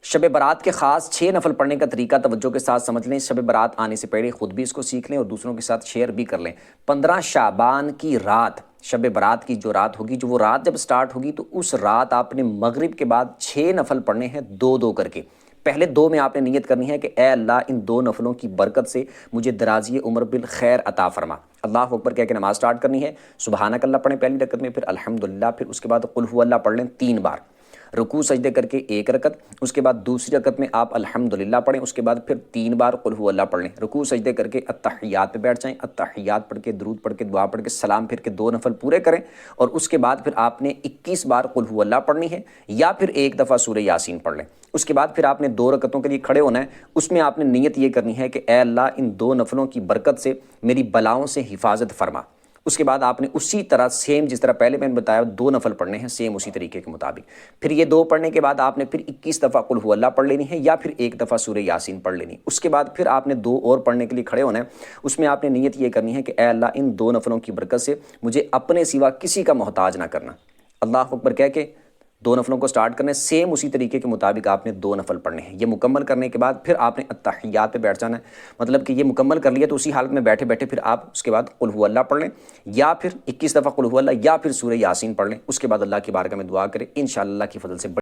شب برات کے خاص 6 نفل پڑھنے کا طریقہ توجہ کے ساتھ سمجھ لیں۔ شب برات آنے سے پہلے خود بھی اس کو سیکھ لیں اور دوسروں کے ساتھ شیئر بھی کر لیں۔ 15 شعبان کی رات، شب برات کی جو رات ہوگی، جو وہ رات جب سٹارٹ ہوگی تو اس رات آپ نے مغرب کے بعد 6 نفل پڑھنے ہیں، 2 کر کے۔ پہلے 2 میں آپ نے نیت کرنی ہے کہ اے اللہ ان 2 نفلوں کی برکت سے مجھے درازی عمر بالخیر عطا فرما۔ اللہ اکبر کہہ کے نماز سٹارٹ کرنی ہے۔ سبحانک اللہ پڑھیں پہلی رکعت میں، پھر الحمدللہ، پھر اس کے بعد قل هو اللہ پڑھ لیں 3 بار، رکوع سجدے کر کے 1 رکعت، اس کے بعد دوسری رکعت میں آپ الحمدللہ پڑھیں، اس کے بعد پھر 3 بار قل هو اللہ پڑھ لیں، رکوع سجدے کر کے التحیات پہ بیٹھ جائیں، التحیات پڑھ کے درود پڑھ کے دعا پڑھ کے سلام پھر کے 2 نفل پورے کریں، اور اس کے بعد پھر آپ نے 21 بار قل هو اللہ پڑھنی ہے، یا پھر 1 دفعہ سورہ یاسین پڑھ لیں۔ اس کے بعد پھر آپ نے 2 رکعتوں کے لیے کھڑے ہونا ہے، اس میں آپ نے نیت یہ کرنی ہے کہ اے اللہ ان 2 نفلوں کی برکت سے میری بلاؤں سے حفاظت فرما۔ اس کے بعد آپ نے اسی طرح سیم جس طرح پہلے میں نے بتایا 2 نفل پڑھنے ہیں، سیم اسی طریقے کے مطابق۔ پھر یہ 2 پڑھنے کے بعد آپ نے پھر 21 دفعہ قل هو اللہ پڑھ لینی ہے، یا پھر 1 دفعہ سورہ یاسین پڑھ لینی ہے۔ اس کے بعد پھر آپ نے 2 اور پڑھنے کے لیے کھڑے ہونا ہے، اس میں آپ نے نیت یہ کرنی ہے کہ اے اللہ ان 2 نفلوں کی برکت سے مجھے اپنے سوا کسی کا محتاج نہ کرنا۔ اللہ اکبر کہہ کے 2 نفلوں کو سٹارٹ کرنے، سیم اسی طریقے کے مطابق آپ نے 2 نفل پڑھنے ہیں۔ یہ مکمل کرنے کے بعد پھر آپ نے التحیات پہ بیٹھ جانا ہے، مطلب کہ یہ مکمل کر لیا تو اسی حالت میں بیٹھے بیٹھے پھر آپ اس کے بعد قل هو اللہ پڑھ لیں، یا پھر 21 دفعہ قل هو اللہ، یا پھر سورہ یاسین پڑھ لیں۔ اس کے بعد اللہ کی بارگاہ میں دعا کریں، انشاءاللہ کی فضل سے